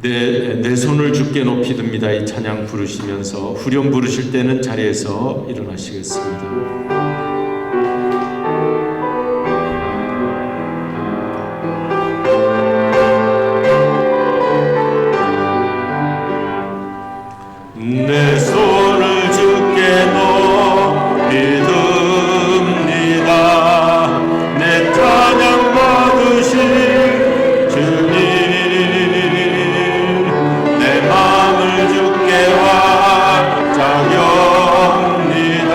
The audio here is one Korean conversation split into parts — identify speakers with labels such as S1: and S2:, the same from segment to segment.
S1: 내 손을 주께 높이 듭니다. 이 찬양 부르시면서 후렴 부르실 때는 자리에서 일어나시겠습니다. 내 손을 주께 높이 듭니다. 내 찬양 받으실 주님, 내 마음을 주께 완자옵니다.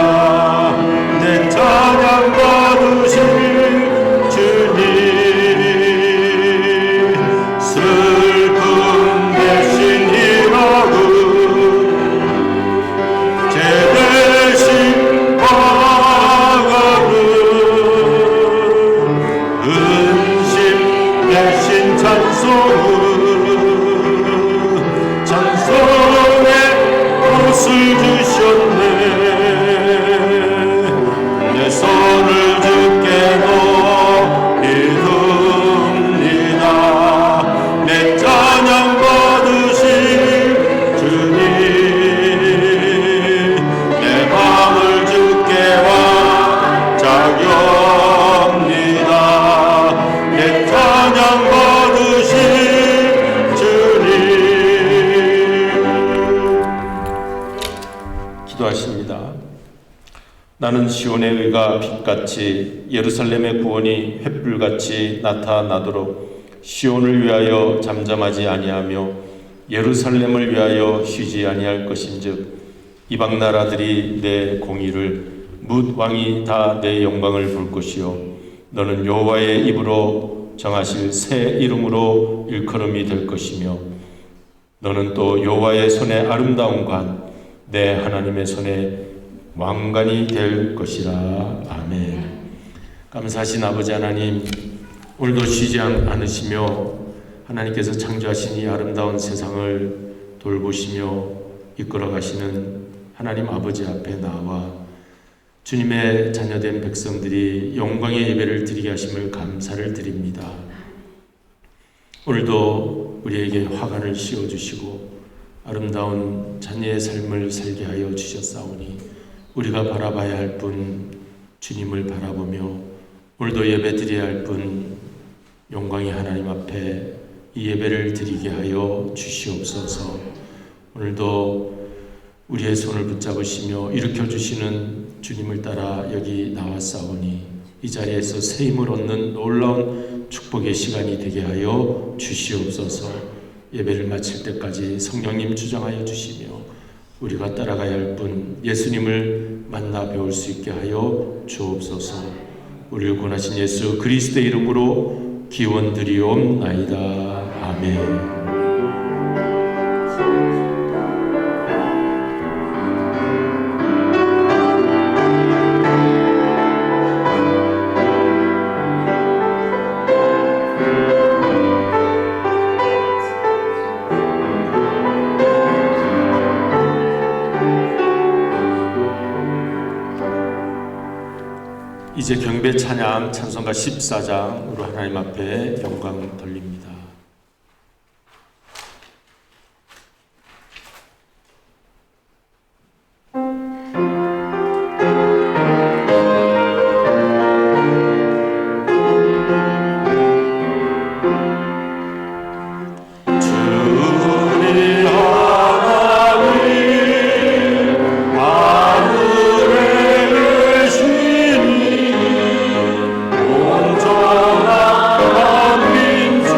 S1: 내 찬양 받으실 주님, 슬픔 대신 희락을 찬송의 옷을 주셨네. 내 손을 주께 높이 듭니다. 내 찬양 받으실 주님, 내 마음을 주께 완자옵니다. 내 찬양 받으실 기도하십니다. 나는 시온의 의가 빛같이 예루살렘의 구원이 횃불같이 나타나도록 시온을 위하여 잠잠하지 아니하며 예루살렘을 위하여 쉬지 아니할 것인즉 이방 나라들이 내 공의를 뭇 왕이 다 내 영광을 볼 것이요 너는 여호와의 입으로 정하실 새 이름으로 일컬음이 될 것이며 너는 또 여호와의 손에 아름다운 관 내 하나님의 손에 왕관이 될 것이라. 아멘. 감사하신 아버지 하나님, 오늘도 쉬지 않으시며 하나님께서 창조하신 이 아름다운 세상을 돌보시며 이끌어 가시는 하나님 아버지 앞에 나와 주님의 자녀된 백성들이 영광의 예배를 드리게 하심을 감사를 드립니다. 오늘도 우리에게 화관을 씌워주시고 아름다운 자녀의 삶을 살게 하여 주셨사오니 우리가 바라봐야 할 분 주님을 바라보며 오늘도 예배 드려야 할 분 영광의 하나님 앞에 이 예배를 드리게 하여 주시옵소서. 오늘도 우리의 손을 붙잡으시며 일으켜 주시는 주님을 따라 여기 나왔사오니 이 자리에서 새 힘을 얻는 놀라운 축복의 시간이 되게 하여 주시옵소서. 예배를 마칠 때까지 성령님 주장하여 주시며 우리가 따라가야 할 분 예수님을 만나 배울 수 있게 하여 주옵소서. 우리를 구원하신 예수 그리스도의 이름으로 기원드리옵나이다. 아멘. 이제 경배 찬양 찬송가 14장으로 하나님 앞에 영광 돌립니다.
S2: 온전한 민주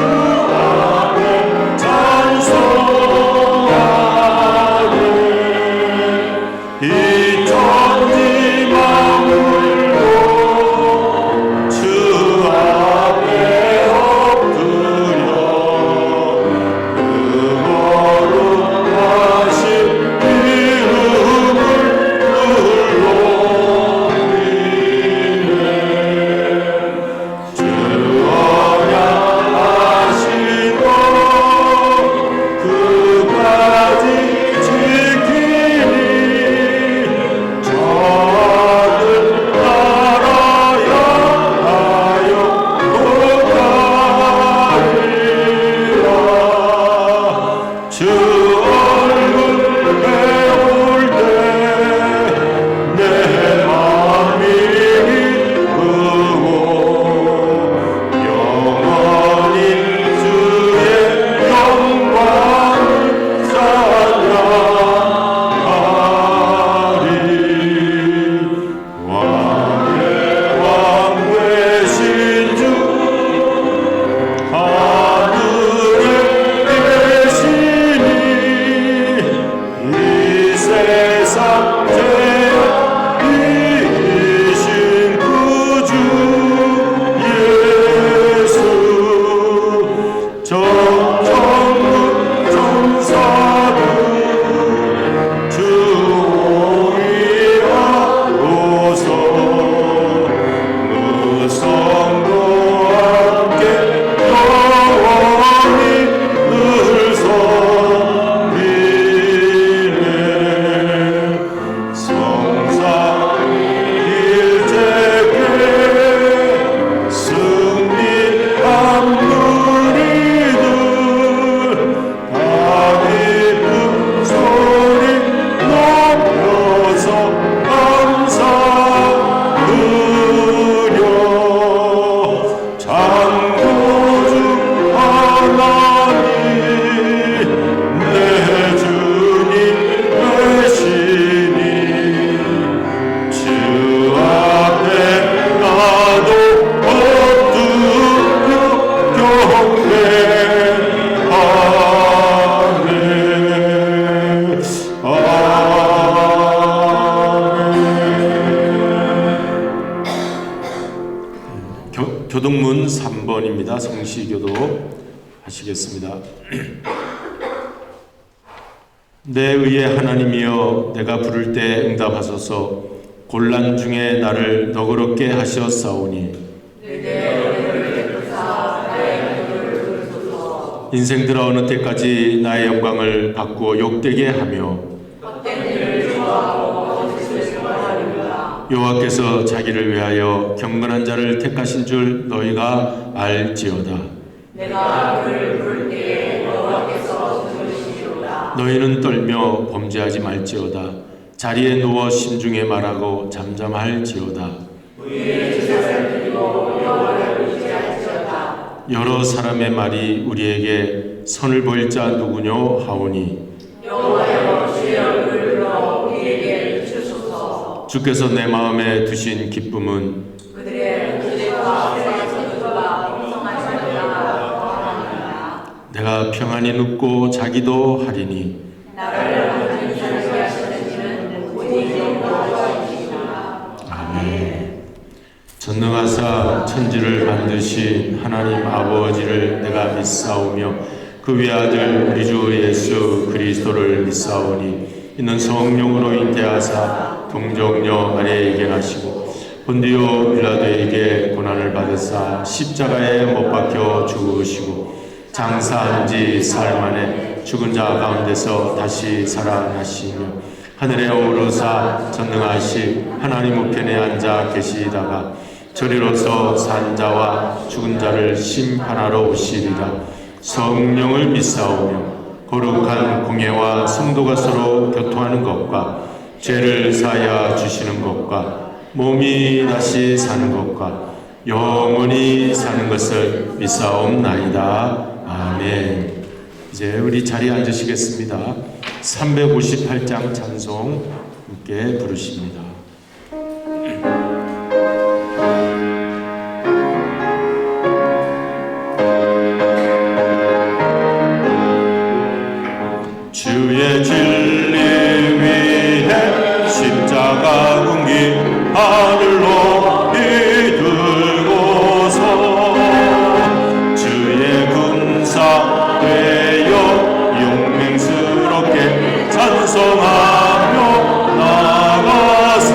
S1: 교동문 3번입니다. 성시교도 하시겠습니다. 내 의의 하나님이여, 내가 부를 때 응답하소서. 곤란 중에 나를 너그럽게 하셨사오니 인생 들어 어느 때까지 나의 영광을 바꾸어 욕되게 하며 여호와께서 자기를 위하여 경건한 자를 택하신 줄 너희가 알지어다.
S2: 내가 그를 부를 때에 여호와께서 들으시리로다.
S1: 너희는 떨며 범죄하지 말지어다. 자리에 누워 심중에 말하고 잠잠할지어다.
S2: 우리의 제사를 드리고 여호와를 의지할지어다.
S1: 여러 사람의 말이 우리에게 선을 보일 자 누구뇨 하오니
S2: 여호와여, 주의 얼굴을 들어 우리에게 비추소서.
S1: 주께서 내 마음에 두신 기쁨은
S2: 그들의 기대와 새로운 선두가 풍성하시리라 하나니라.
S1: 내가 평안히 눕고 자기도 하리니
S2: 나를 완전히 살게 하시는 이는 오직 여호와이시니라.
S1: 아멘. 전능하사 천지를 만드신 하나님 아버지를 내가 믿사오며 그 외아들 우리 주 예수 그리스도를 믿사오니 이는 성령으로 잉태하사 동정녀 마리아에게 나시고 본디오 빌라도에게 고난을 받으사 십자가에 못 박혀 죽으시고 장사한 지 사흘 만에 죽은 자 가운데서 다시 살아나시며 하늘에 오르사 전능하신 하나님 우편에 앉아 계시다가 저리로서 산 자와 죽은 자를 심판하러 오시리라. 성령을 믿사오며 거룩한 공예와 성도가 서로 교통하는 것과 죄를 사하여 주시는 것과 몸이 다시 사는 것과 영원히 사는 것을 믿사옵나이다. 아멘. 이제 우리 자리에 앉으시겠습니다. 358장 찬송 함께 부르십니다. 주의 진리 위에 십자가 군기 하늘로 이들고서 주의 군사 되어 용맹스럽게 찬송하며 나가세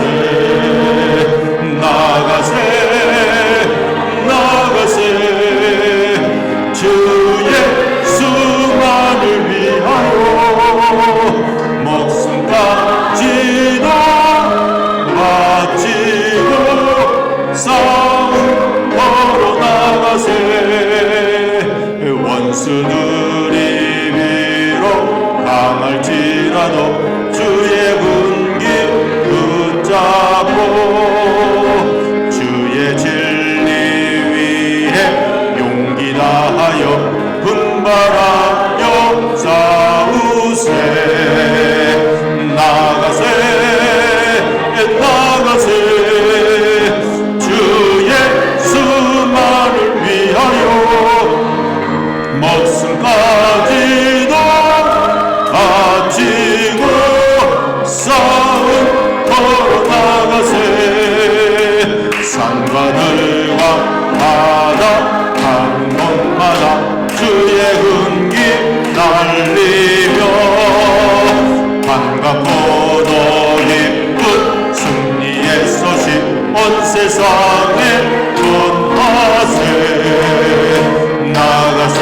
S1: 주의 수만을 위하여 목숨까지도 바치고 싸움터로 나가세 원수들이 비록 강할지라도 주의 군기 붙잡고 주의 진리 위에 용기 다하여 분발하여 싸우세 나가세 주의 수만을 위하여 목숨까지도 바치고 싸움터로 나가세 산과들과 바다 가는 곳마다 주의 군기 날리며 반갑고도 기쁜 승리의 소식 온 세상에 전하세 나가세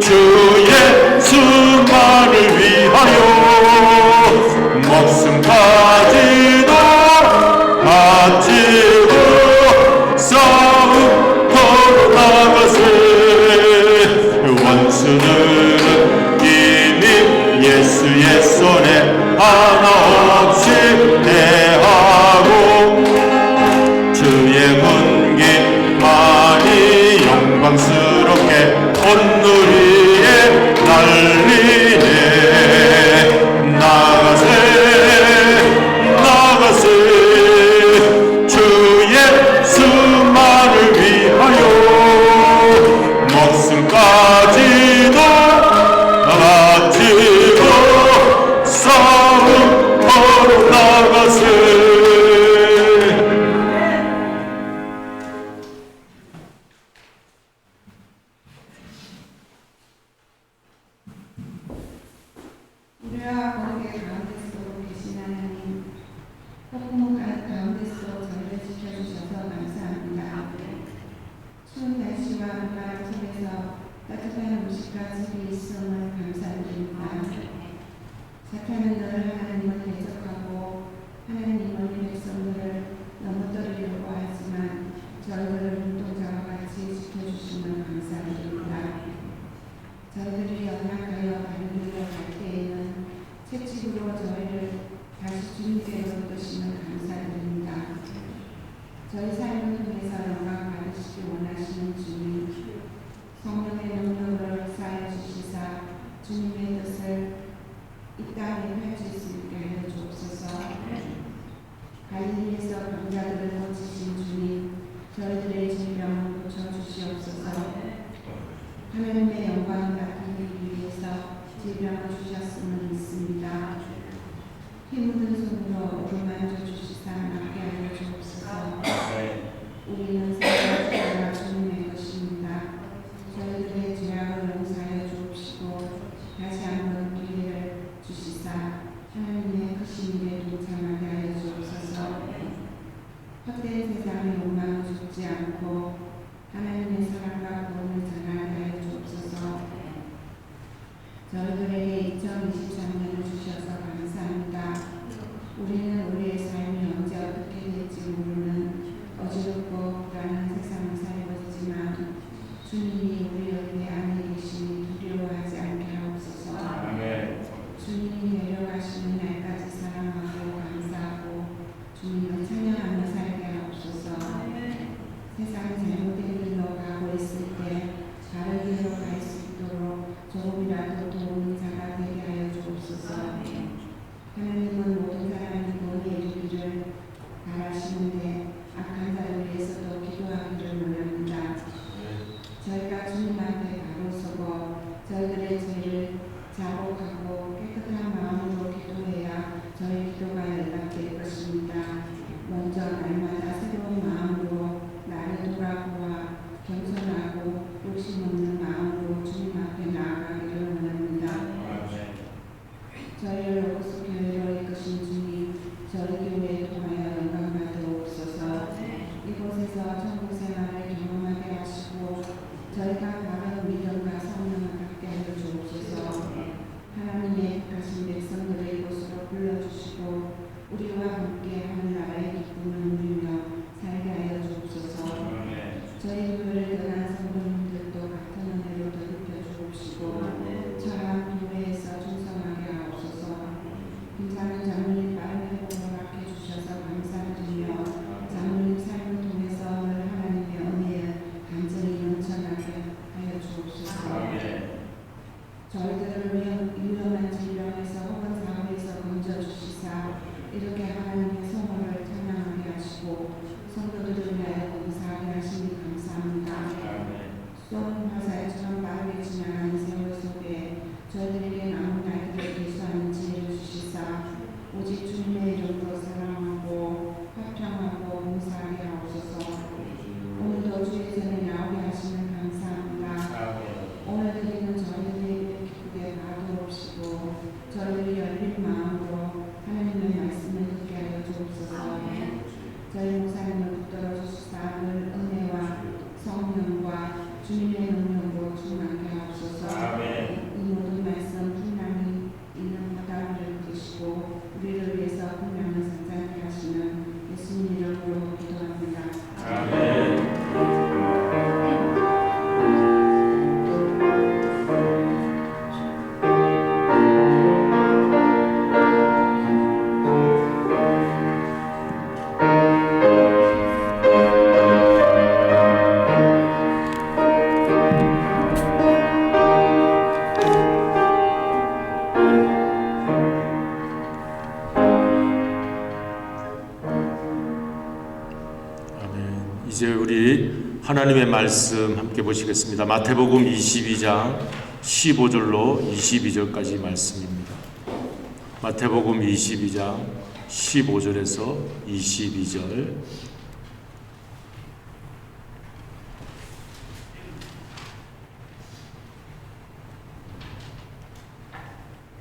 S1: 주의 수만을 위하여 목숨까지도 바치고 싸움터로 나가세
S3: 저희를 눈동자와 같이 지켜주시면 감사드립니다. 저희들이 연약하여 다른 길로 갈 때에는 채찍으로 저희를 다시 주님께로 이끄시면 감사드립니다. 저희 삶을 통해서 영광 받으시기 원하시는 주님, 성령의 능력을 쌓여 주시사 주님의 뜻을 이 땅에 펼칠 수 있게 하여 주옵소서. 갈릴리에서 병자들을 고치신 주님, 저희들의 질병을 고쳐주시옵소서. 하나님의 영광을 나타내기 위해서 질병을 주셨음을 믿습니다. 힘없는 손으로 오르만져 주시사 낫게 하여 주옵소서. 우리는 살아주시라 주님의 것입니다. 저희들의 죄악을 용서하여 주옵시고 다시 한번 기회를 주시사 하나님의 크신 일에 동참하게 하여 주옵소서. 헛된 세상의 욕망을 죽지 않고 하나님의 사랑과 구원을 전하게 하여 주옵소서. 저희들에게 2023년을 주셔서 감사합니다. 우리는 우리의 삶이 언제 어떻게 될지 모르는 어지럽고 불안한 세상을 살고 있지만 주님이 우리 옆에 안에 계시니 두려워하지 않게 하옵소서. 주님이 내려가시는 날까지 사랑하고 감사하고 주님을 찬양하며 살게 하옵소서. 세상이 잘못된 길로 가고 있을 때 바른 길로 갈 수 있도록 조금이라도 도우는 자가 되게 하여 주옵소서. 하나님은 모든 사람이 구원에 이르기를 바라시는데 악한 자를 위해서도 기도하기를 원합니다. 저희가 주님한테 바로 서고 저희들의 죄를 자복하고 깨끗한 마음으로 기도해야 저희 기도가 연락될 것입니다. 먼저 날마다 새로운 마음으로 나를 돌아보아 겸손하고 욕심 없는 마음으로 주님 앞에 나아가기를 원합니다. 저희를 로고스 교회로 이끄신 주님, 저희 교회에 통하여 영광 받으옵소서. 이곳에서 천국 생활을 경험하게 하시고 저희가 바른 믿음과 성령을 갖게 하여 주옵소서. 하나님의 택하신 백성들을 이곳으로 불러주시고 우리와 함께 하늘나라의 기쁨을 누리며 살게 하여 주옵소서. 저희 교회를 떠난 성도님들도 같은 은혜로 더럽혀 주옵시고 저랑 교회에서 충성하게 하옵소서. 김상현 장로님 빠른 회복을 맡겨 주셔서 감사드리며 장로님 삶을 통해서 늘 하나님의 은혜에 간절히 넘쳐나게 하여 주옵소서. 저희들을 위험한 질병에서 혹은 사고에서 건져주시사 이렇게 하나님의 성호를 찬양하게 하시고 성도들을 위하여 봉사하게 하시니 감사합니다. 쏜 화살처럼 빠르게 지나가는 세월 속에 저희들에게 남은 날들을 계수하는 지혜를 주시사 오직 주님의 이름으로 사랑하고 화평하고 봉사하게 하옵소서. 오늘도 주의 전에 나오게 하시면 감사합니다. 오늘 드리는 저희들에게 기쁘게 받아옵시고 저희들이 열린 마음으로 하나님의 말씀을 듣게 하여 주옵소서. 저희 목사님을 붙들어 주시사 늘 은혜와 성령과 주님의 능력으로 충만하게 하옵소서. 이 모든 말씀 풍랑이 있는 바다 위를 그리시고 우리를 위해서 풍랑을 선사하게 하시는 예수님 이름으로 기도합니다. 아멘.
S1: 이제 우리 하나님의 말씀 함께 보시겠습니다. 마태복음 22장 15절로 22절까지 말씀입니다. 마태복음 22장 15절에서 22절.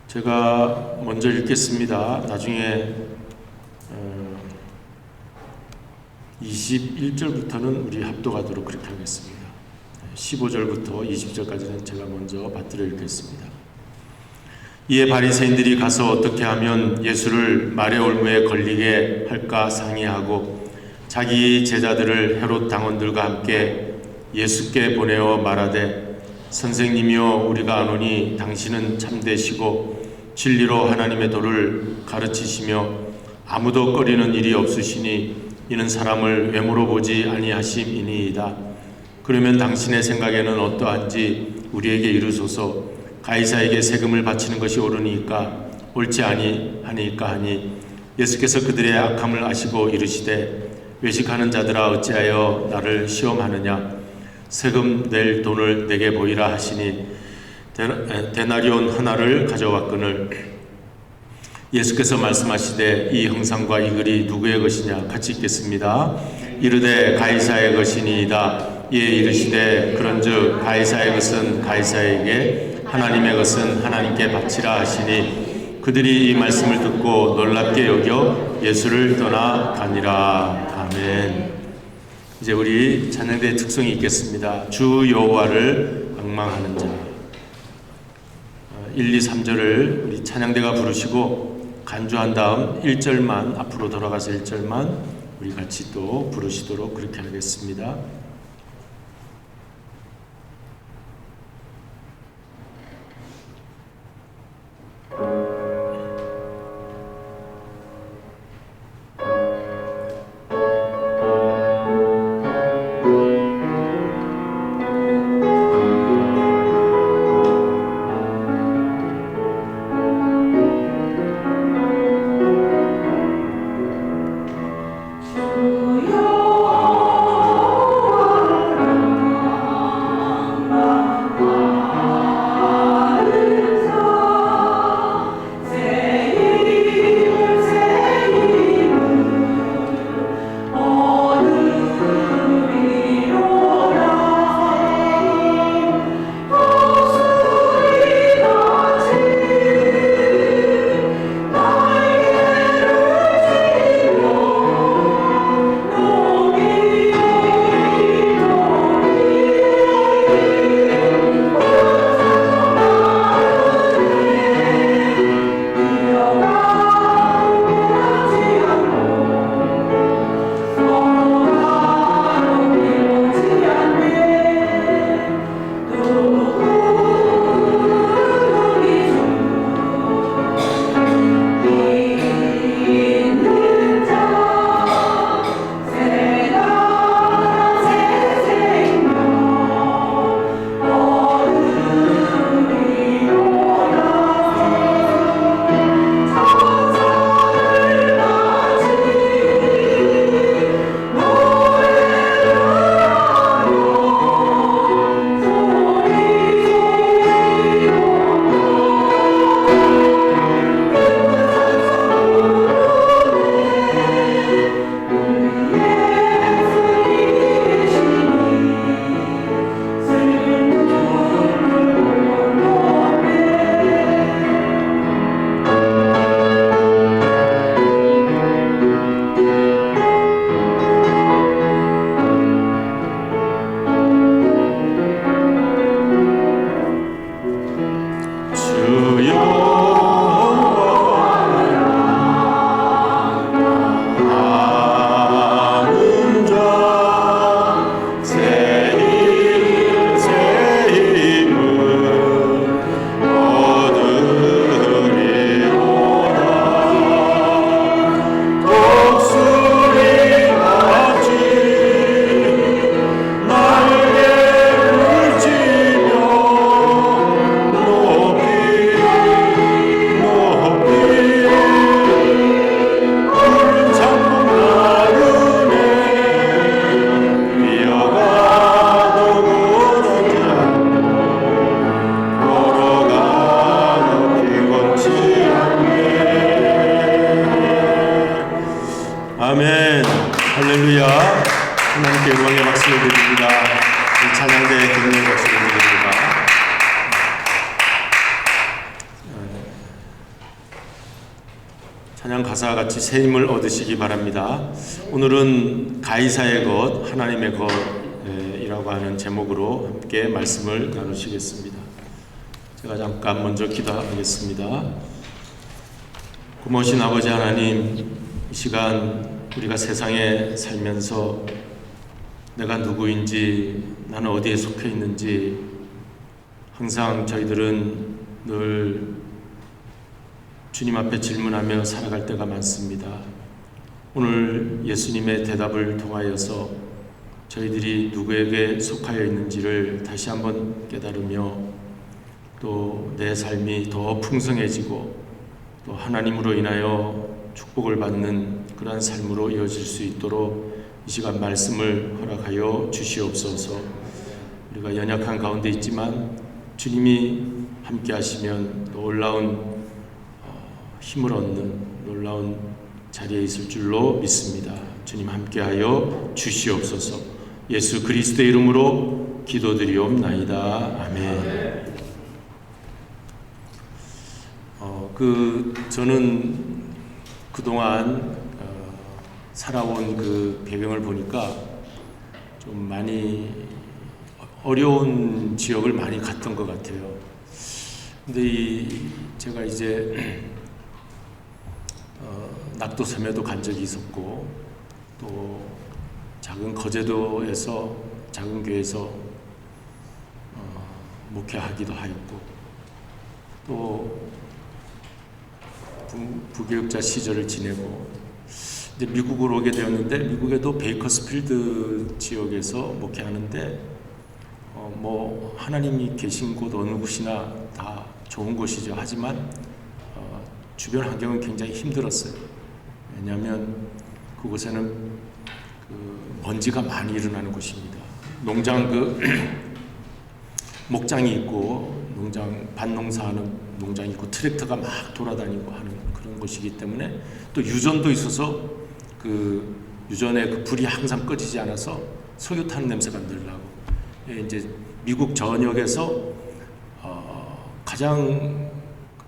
S1: 제가 먼저 읽겠습니다. 나중에 21절부터는 우리 합독하도록 그렇게 하겠습니다. 15절부터 20절까지는 제가 먼저 받들어 읽겠습니다. 이에 바리새인들이 가서 어떻게 하면 예수를 말의 올무에 걸리게 할까 상의하고 자기 제자들을 헤롯 당원들과 함께 예수께 보내어 말하되 선생님이여 우리가 아노니 당신은 참되시고 진리로 하나님의 도를 가르치시며 아무도 꺼리는 일이 없으시니 이는 사람을 외모로 보지 아니하심이니이다. 그러면 당신의 생각에는 어떠한지 우리에게 이르소서. 가이사에게 세금을 바치는 것이 옳으니까 옳지 아니하니까 하니 예수께서 그들의 악함을 아시고 이르시되 외식하는 자들아 어찌하여 나를 시험하느냐. 세금 낼 돈을 내게 보이라 하시니 데나리온 하나를 가져왔거늘 예수께서 말씀하시되 이 형상과 이 글이 누구의 것이냐. 같이 읽겠습니다. 이르되 가이사의 것이니이다. 이에 이르시되 그런즉 가이사의 것은 가이사에게 하나님의 것은 하나님께 바치라 하시니 그들이 이 말씀을 듣고 놀랍게 여겨 예수를 떠나 가니라. 아멘. 이제 우리 찬양대의 특성이 있겠습니다. 주 여호와를 앙망하는 자. 1, 2, 3절을 우리 찬양대가 부르시고 간주한 다음 1절만 앞으로 돌아가서 1절만 우리 같이 또 부르시도록 그렇게 하겠습니다. 아멘. 할렐루야. 하나님께 영광의 박수를 드립니다. 이 찬양대에 기도의 박수를 드립니다. 찬양 가사와 같이 새 힘을 얻으시기 바랍니다. 오늘은 가이사의 것, 하나님의 것이라고 하는 제목으로 함께 말씀을 나누시겠습니다. 제가 잠깐 먼저 기도하겠습니다. 고마우신 아버지 하나님, 이 시간 우리가 세상에 살면서 내가 누구인지, 나는 어디에 속해 있는지 항상 저희들은 늘 주님 앞에 질문하며 살아갈 때가 많습니다. 오늘 예수님의 대답을 통하여서 저희들이 누구에게 속하여 있는지를 다시 한번 깨달으며 또 내 삶이 더 풍성해지고 또 하나님으로 인하여 축복을 받는 그러한 삶으로 이어질 수 있도록 이 시간 말씀을 허락하여 주시옵소서. 우리가 연약한 가운데 있지만 주님이 함께 하시면 놀라운 힘을 얻는 놀라운 자리에 있을 줄로 믿습니다. 주님 함께하여 주시옵소서. 예수 그리스도의 이름으로 기도드리옵나이다. 아멘. 저는 그동안 살아온 그 배경을 보니까 좀 많이 어려운 지역을 많이 갔던 것 같아요. 근데 제가 이제 낙도 섬에도 간 적이 있었고 또 작은 거제도에서 작은 교회에서 목회하기도 하였고 또 부교육자 시절을 지내고 이제 미국으로 오게 되었는데 미국에도 베이커스필드 지역에서 목회하는데 뭐 하나님이 계신 곳 어느 곳이나 다 좋은 곳이죠. 하지만 주변 환경은 굉장히 힘들었어요. 왜냐하면 그곳에는 먼지가 많이 일어나는 곳입니다. 농장 목장이 있고 밭농사하는 농장이 있고 트랙터가 막 돌아다니고 하는 그런 곳이기 때문에 또 유전도 있어서 유전에 불이 항상 꺼지지 않아서 석유 타는 냄새가 늘 나고 이제 미국 전역에서 가장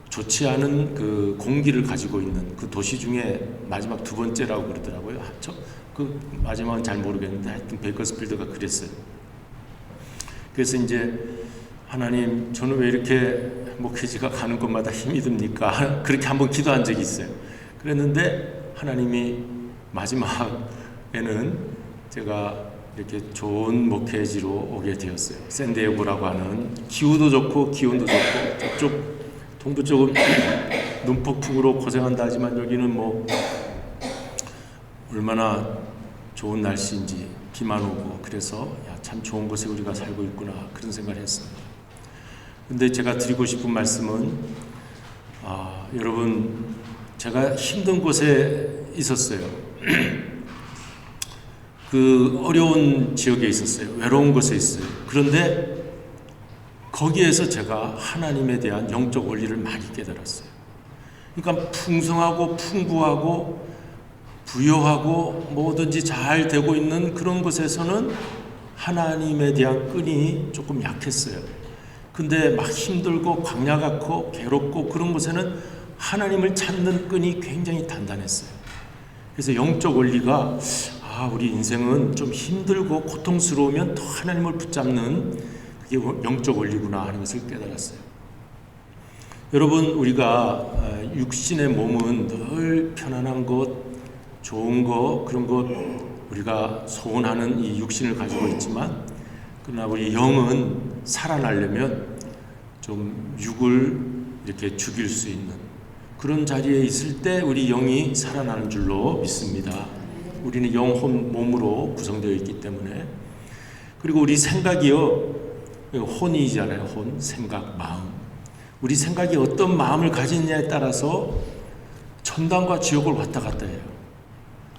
S1: 좋지 않은 공기를 가지고 있는 그 도시 중에 마지막 두 번째라고 그러더라고요. 마지막은 잘 모르겠는데 하여튼 베이커스필드가 그랬어요. 그래서 이제 하나님, 저는 왜 이렇게 목회지가 가는 곳마다 힘이 듭니까? 그렇게 한번 기도한 적이 있어요. 그랬는데 하나님이 마지막에는 제가 이렇게 좋은 목회지로 오게 되었어요. 샌디에고라고 하는 기후도 좋고 기온도 좋고 저쪽 동부 쪽은 눈폭풍으로 고생한다 하지만 여기는 뭐 얼마나 좋은 날씨인지 비만 오고 그래서 참 좋은 곳에 우리가 살고 있구나 그런 생각을 했습니다. 근데 제가 드리고 싶은 말씀은 여러분 제가 힘든 곳에 있었어요. 어려운 지역에 있었어요. 외로운 곳에 있어요. 그런데 거기에서 제가 하나님에 대한 영적 원리를 많이 깨달았어요. 그러니까 풍성하고 풍부하고 부여하고 뭐든지 잘 되고 있는 그런 곳에서는 하나님에 대한 끈이 조금 약했어요. 근데 막 힘들고 광야 같고 괴롭고 그런 곳에는 하나님을 찾는 끈이 굉장히 단단했어요. 그래서 영적 원리가 우리 인생은 좀 힘들고 고통스러우면 더 하나님을 붙잡는 그게 영적 원리구나 하는 것을 깨달았어요. 여러분, 우리가 육신의 몸은 늘 편안한 것, 좋은 것, 그런 것 우리가 소원하는 이 육신을 가지고 있지만 그러나 우리 영은 살아나려면 좀 육을 이렇게 죽일 수 있는 그런 자리에 있을 때 우리 영이 살아나는 줄로 믿습니다. 우리는 영혼 몸으로 구성되어 있기 때문에. 그리고 우리 생각이요, 혼이잖아요. 혼, 생각, 마음. 우리 생각이 어떤 마음을 가지느냐에 따라서 천당과 지옥을 왔다 갔다 해요.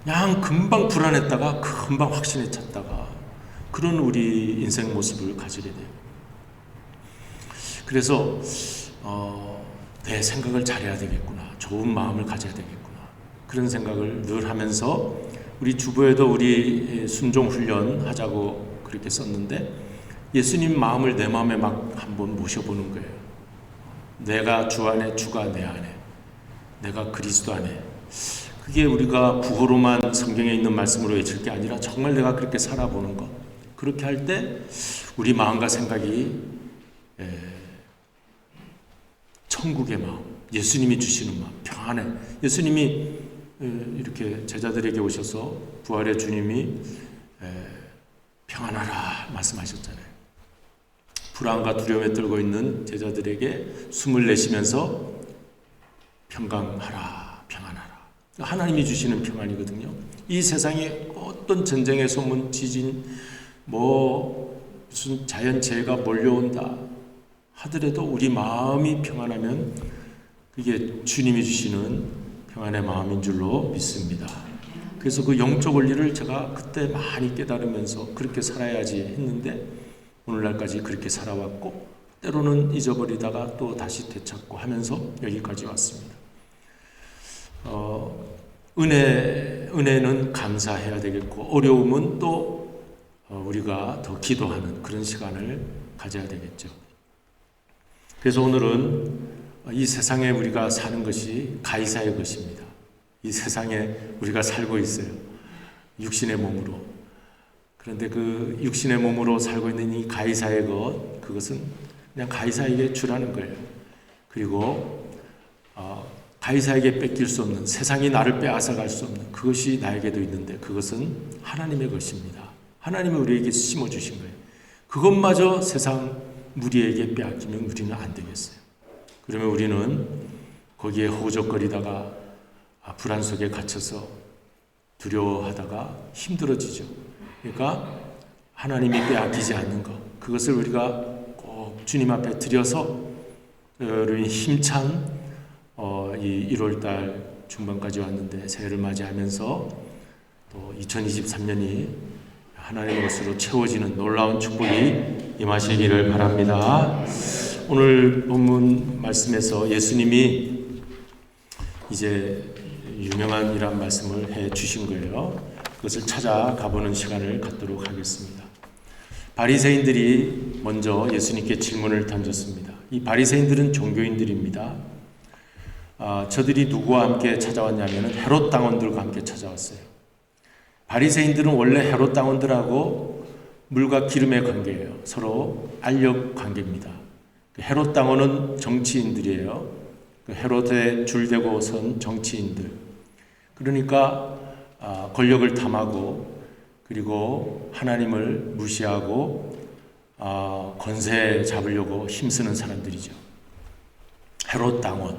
S1: 그냥 금방 불안했다가 금방 확신에 찼다가 그런 우리 인생 모습을 가지게 돼요. 그래서 내 생각을 잘해야 되겠구나. 좋은 마음을 가져야 되겠구나. 그런 생각을 늘 하면서 우리 주보에도 우리 순종 훈련 하자고 그렇게 썼는데 예수님 마음을 내 마음에 막 한번 모셔보는 거예요. 내가 주 안에, 주가 내 안에, 내가 그리스도 안에. 그게 우리가 구호로만 성경에 있는 말씀으로 외칠 게 아니라 정말 내가 그렇게 살아보는 것. 그렇게 할 때 우리 마음과 생각이 천국의 마음, 예수님이 주시는 마음, 평안해. 예수님이 이렇게 제자들에게 오셔서 부활의 주님이 평안하라 말씀하셨잖아요. 불안과 두려움에 떨고 있는 제자들에게 숨을 내쉬면서 평강하라, 평안하라. 하나님이 주시는 평안이거든요. 이 세상에 어떤 전쟁의 소문, 지진, 무슨 자연재해가 몰려온다 하더라도 우리 마음이 평안하면 그게 주님이 주시는 평안의 마음인 줄로 믿습니다. 그래서 그 영적 원리를 제가 그때 많이 깨달으면서 그렇게 살아야지 했는데 오늘날까지 그렇게 살아왔고 때로는 잊어버리다가 또 다시 되찾고 하면서 여기까지 왔습니다. 은혜는 감사해야 되겠고 어려움은 또 우리가 더 기도하는 그런 시간을 가져야 되겠죠. 그래서 오늘은 이 세상에 우리가 사는 것이 가이사의 것입니다. 이 세상에 우리가 살고 있어요. 육신의 몸으로. 그런데 그 육신의 몸으로 살고 있는 이 가이사의 것, 그것은 그냥 가이사에게 주라는 거예요. 그리고 가이사에게 뺏길 수 없는, 세상이 나를 빼앗아갈 수 없는 그것이 나에게도 있는데 그것은 하나님의 것입니다. 하나님이 우리에게 심어주신 거예요. 그것마저 세상 무리에게 빼앗기면 우리는 안 되겠어요. 그러면 우리는 거기에 허우적거리다가 불안 속에 갇혀서 두려워하다가 힘들어지죠. 그러니까 하나님이 빼앗기지 않는 것, 그것을 우리가 꼭 주님 앞에 드려서 우리 힘찬 이 1월달 중반까지 왔는데 새해를 맞이하면서 또 2023년이 하나님의 것으로 채워지는 놀라운 축복이 임하시기를 바랍니다. 오늘 본문 말씀에서 예수님이 이제 유명한 이란 말씀을 해 주신 거예요. 그것을 찾아가보는 시간을 갖도록 하겠습니다. 바리새인들이 먼저 예수님께 질문을 던졌습니다. 이 바리새인들은 종교인들입니다. 저들이 누구와 함께 찾아왔냐면 헤롯 당원들과 함께 찾아왔어요. 바리새인들은 원래 헤롯 당원들하고 물과 기름의 관계예요. 서로 알력 관계입니다. 헤롯 당원은 정치인들이에요. 헤롯에 줄대고 선 정치인들. 그러니까 권력을 탐하고 그리고 하나님을 무시하고 권세 잡으려고 힘쓰는 사람들이죠. 헤롯 당원.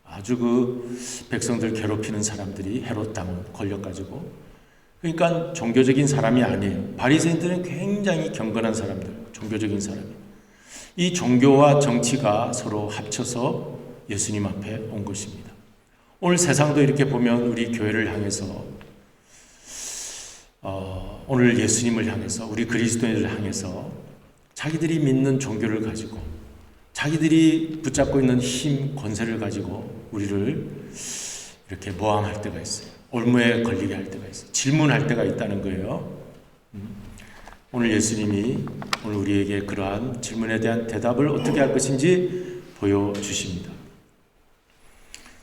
S1: 아주 그 백성들 괴롭히는 사람들이 헤롯 당원 권력 가지고. 그러니까 종교적인 사람이 아니에요. 바리새인들은 굉장히 경건한 사람들, 종교적인 사람이에요. 이 종교와 정치가 서로 합쳐서 예수님 앞에 온 것입니다. 오늘 세상도 이렇게 보면 우리 교회를 향해서 오늘 예수님을 향해서 우리 그리스도인을 향해서 자기들이 믿는 종교를 가지고 자기들이 붙잡고 있는 힘, 권세를 가지고 우리를 이렇게 모함할 때가 있어요. 올무에 걸리게 할 때가 있어요. 질문할 때가 있다는 거예요. 오늘 예수님이 오늘 우리에게 그러한 질문에 대한 대답을 어떻게 할 것인지 보여주십니다.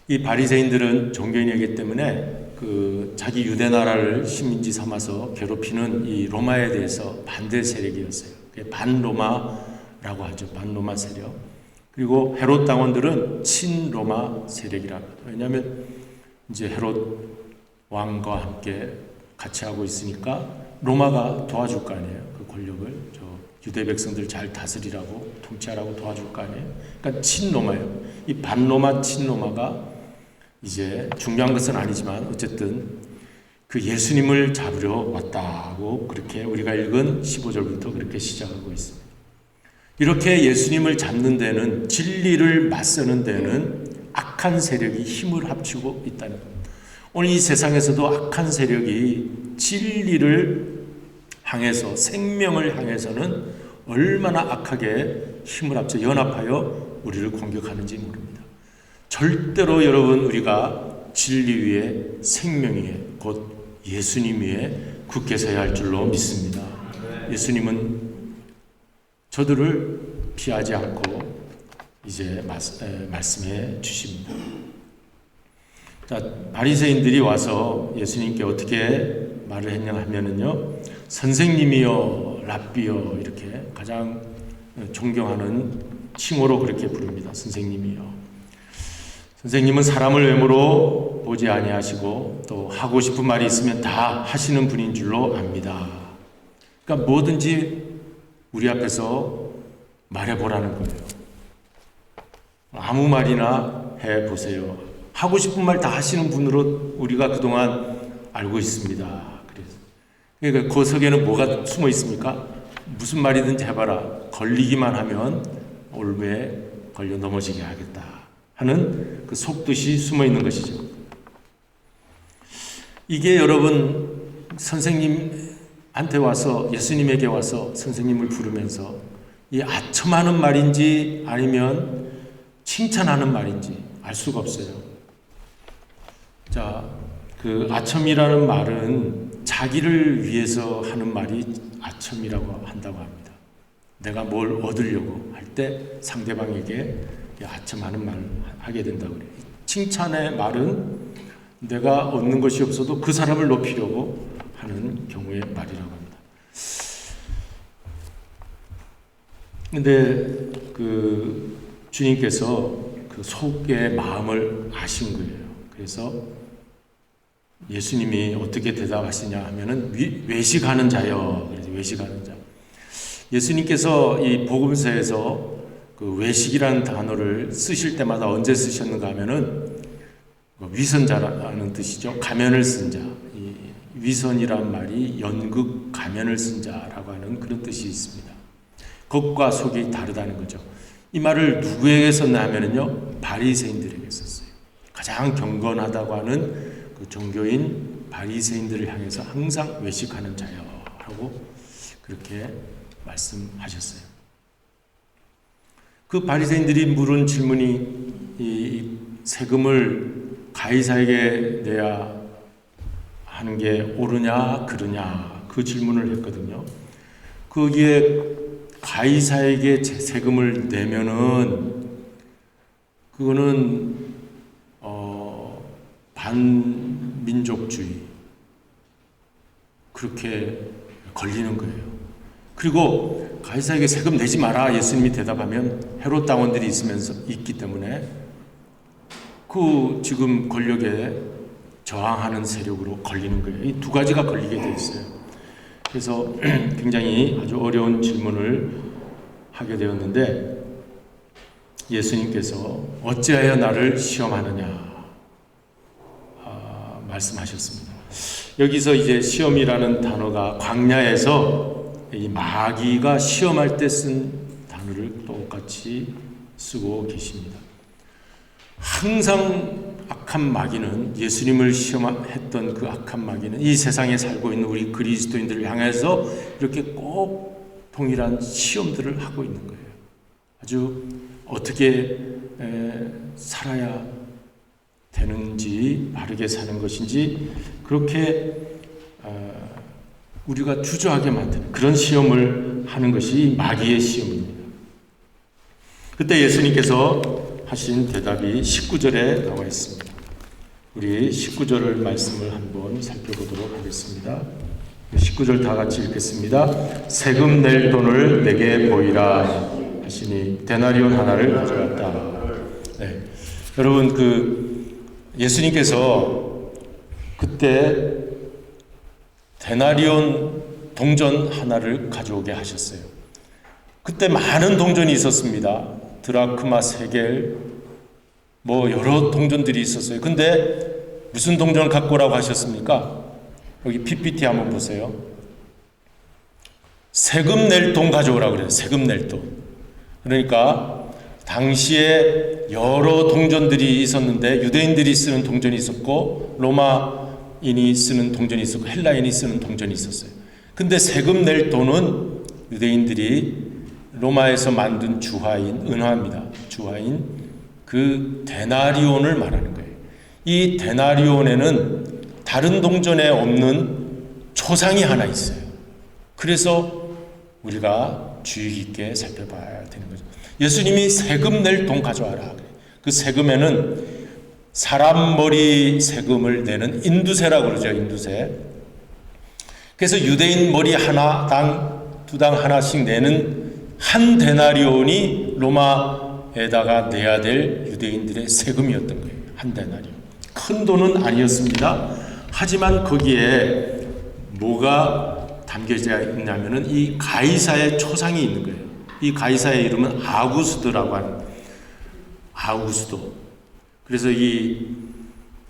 S1: 이 바리새인들은 종교인이기 때문에 자기 유대 나라를 식민지 삼아서 괴롭히는 이 로마에 대해서 반대 세력이었어요. 반로마라고 하죠. 반로마 세력. 그리고 헤롯 당원들은 친로마 세력이라고 합니다. 왜냐하면 이제 헤롯 왕과 함께 같이 하고 있으니까 로마가 도와줄 거 아니에요. 그 권력을 유대 백성들 잘 다스리라고 통치하라고 도와줄 거 아니에요. 그러니까 친로마예요. 이 반로마 친로마가 이제 중요한 것은 아니지만 어쨌든 그 예수님을 잡으려 왔다고 그렇게 우리가 읽은 15절부터 그렇게 시작하고 있습니다. 이렇게 예수님을 잡는 데는 진리를 맞서는 데는 악한 세력이 힘을 합치고 있다는 겁니다. 오늘 이 세상에서도 악한 세력이 진리를 향해서 생명을 향해서는 얼마나 악하게 힘을 합쳐 연합하여 우리를 공격하는지 모릅니다. 절대로 여러분 우리가 진리 위에 생명 위에 곧 예수님 위에 굳게 서야 할 줄로 믿습니다. 예수님은 저들을 피하지 않고 이제 말씀해 주십니다. 자, 바리새인들이 와서 예수님께 어떻게 말을 했냐 하면은요, 선생님이여, 랍비여 이렇게 가장 존경하는 칭호로 그렇게 부릅니다. 선생님이여. 선생님은 사람을 외모로 보지 아니하시고 또 하고 싶은 말이 있으면 다 하시는 분인 줄로 압니다. 그러니까 뭐든지 우리 앞에서 말해보라는 거예요. 아무 말이나 해보세요. 하고 싶은 말 다 하시는 분으로 우리가 그동안 알고 있습니다. 그러니까 그 속에는 뭐가 숨어 있습니까? 무슨 말이든지 해봐라. 걸리기만 하면 올무에 걸려 넘어지게 하겠다 하는 그 속뜻이 숨어 있는 것이죠. 이게 여러분 선생님한테 와서 예수님에게 와서 선생님을 부르면서 이 아첨하는 말인지 아니면 칭찬하는 말인지 알 수가 없어요. 자, 그 아첨이라는 말은 자기를 위해서 하는 말이 아첨이라고 한다고 합니다. 내가 뭘 얻으려고 할 때 상대방에게 아첨하는 말을 하게 된다고 그래요. 칭찬의 말은 내가 얻는 것이 없어도 그 사람을 높이려고 하는 경우의 말이라고 합니다. 근데 그 주님께서 그 속의 마음을 아신 거예요. 그래서 예수님이 어떻게 대답하시냐 하면은 외식하는 자여. 그래서 외식하는 자. 예수님께서 이 복음서에서 그 외식이라는 단어를 쓰실 때마다 언제 쓰셨는가 하면은 위선자라는 뜻이죠. 가면을 쓴 자. 이 위선이란 말이 연극 가면을 쓴 자라고 하는 그런 뜻이 있습니다. 겉과 속이 다르다는 거죠. 이 말을 누구에게 썼나 하면은요, 바리새인들에게 썼어요. 가장 경건하다고 하는 그 종교인 바리새인들을 향해서 항상 외식하는 자여라고 그렇게 말씀하셨어요. 그 바리새인들이 물은 질문이 이 세금을 가이사에게 내야 하는 게 옳으냐 그르냐 그 질문을 했거든요. 거기에 가이사에게 세금을 내면은 그거는 반민족주의 그렇게 걸리는 거예요. 그리고 가이사에게 세금 내지 마라 예수님이 대답하면 헤롯 당원들이 있기 때문에 그 지금 권력에 저항하는 세력으로 걸리는 거예요. 이 두 가지가 걸리게 돼 있어요. 그래서 굉장히 아주 어려운 질문을 하게 되었는데 예수님께서 어찌하여 나를 시험하느냐 말씀하셨습니다. 여기서 이제 시험이라는 단어가 광야에서 이 마귀가 시험할 때 쓴 단어를 똑같이 쓰고 계십니다. 항상 악한 마귀는 예수님을 시험했던 그 악한 마귀는 이 세상에 살고 있는 우리 그리스도인들을 향해서 이렇게 꼭 동일한 시험들을 하고 있는 거예요. 아주 어떻게 살아야 되는지 바르게 사는 것인지 그렇게 우리가 주저하게 만드는 그런 시험을 하는 것이 마귀의 시험입니다. 그때 예수님께서 하신 대답이 19절에 나와 있습니다. 우리 19절 말씀을 한번 살펴보도록 하겠습니다. 19절 다 같이 읽겠습니다. 세금 낼 돈을 내게 보이라 하시니 데나리온 하나를 가져갔다. 네. 여러분 그 예수님께서 그때 데나리온 동전 하나를 가져오게 하셨어요. 그때 많은 동전이 있었습니다. 드라크마 3개, 뭐 여러 동전들이 있었어요. 근데 무슨 동전을 갖고 오라고 하셨습니까? 여기 PPT 한번 보세요. 세금 낼 돈 가져오라고 그래요. 세금 낼 돈. 그러니까 당시에 여러 동전들이 있었는데 유대인들이 쓰는 동전이 있었고 로마인이 쓰는 동전이 있었고 헬라인이 쓰는 동전이 있었어요. 근데 세금 낼 돈은 유대인들이 로마에서 만든 주화인, 은화입니다. 주화인 그 데나리온을 말하는 거예요. 이 데나리온에는 다른 동전에 없는 초상이 하나 있어요. 그래서 우리가 주의 깊게 살펴봐야 되는 거죠. 예수님이 세금 낼 돈 가져와라. 그 세금에는 사람 머리 세금을 내는 인두세라고 그러죠. 인두세. 그래서 유대인 머리 하나당 두당 하나씩 내는 한 데나리온이 로마에다가 내야 될 유대인들의 세금이었던 거예요. 한 데나리온. 큰 돈은 아니었습니다. 하지만 거기에 뭐가 담겨져 있냐면은 이 가이사의 초상이 있는 거예요. 이 가이사의 이름은 아구스도라고 하는, 아구스도. 그래서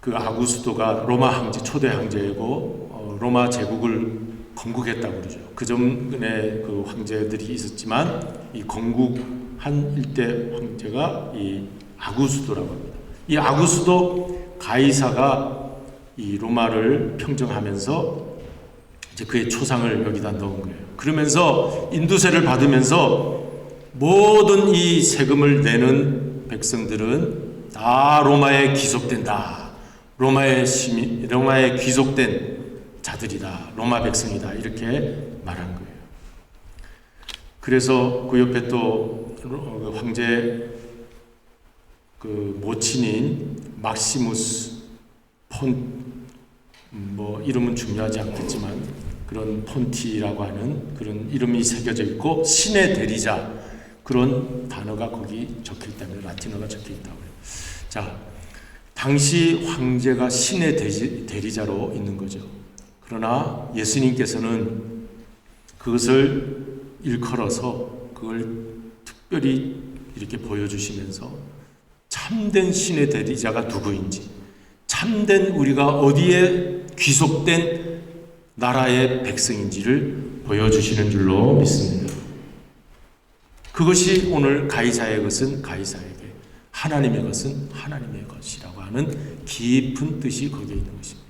S1: 그 아구스도가 로마 황제, 초대 황제이고 로마 제국을 건국했다고 그러죠. 그 전에 그 황제들이 있었지만 이 건국한 일대 황제가 이 아구스도라고 합니다. 이 아구스도 가이사가 이 로마를 평정하면서 이제 그의 초상을 여기다 넣은 거예요. 그러면서 인두세를 받으면서 모든 이 세금을 내는 백성들은 다 로마에 귀속된다. 로마의 시민, 로마에 귀속된 자들이다. 로마 백성이다. 이렇게 말한 거예요. 그래서 그 옆에 또 황제 그 모친인 막시무스 이름은 중요하지 않겠지만 그런 폰티라고 하는 그런 이름이 새겨져 있고 신의 대리자 그런 단어가 거기 적혀 있다면 라틴어가 적혀 있다고 해요. 자, 당시 황제가 신의 대리자로 있는 거죠. 그러나 예수님께서는 그것을 일컬어서 그걸 특별히 이렇게 보여주시면서 참된 신의 대리자가 누구인지, 참된 우리가 어디에 귀속된 나라의 백성인지를 보여주시는 줄로 믿습니다. 그것이 오늘 가이사의 것은 가이사에게, 하나님의 것은 하나님의 것이라고 하는 깊은 뜻이 거기에 있는 것입니다.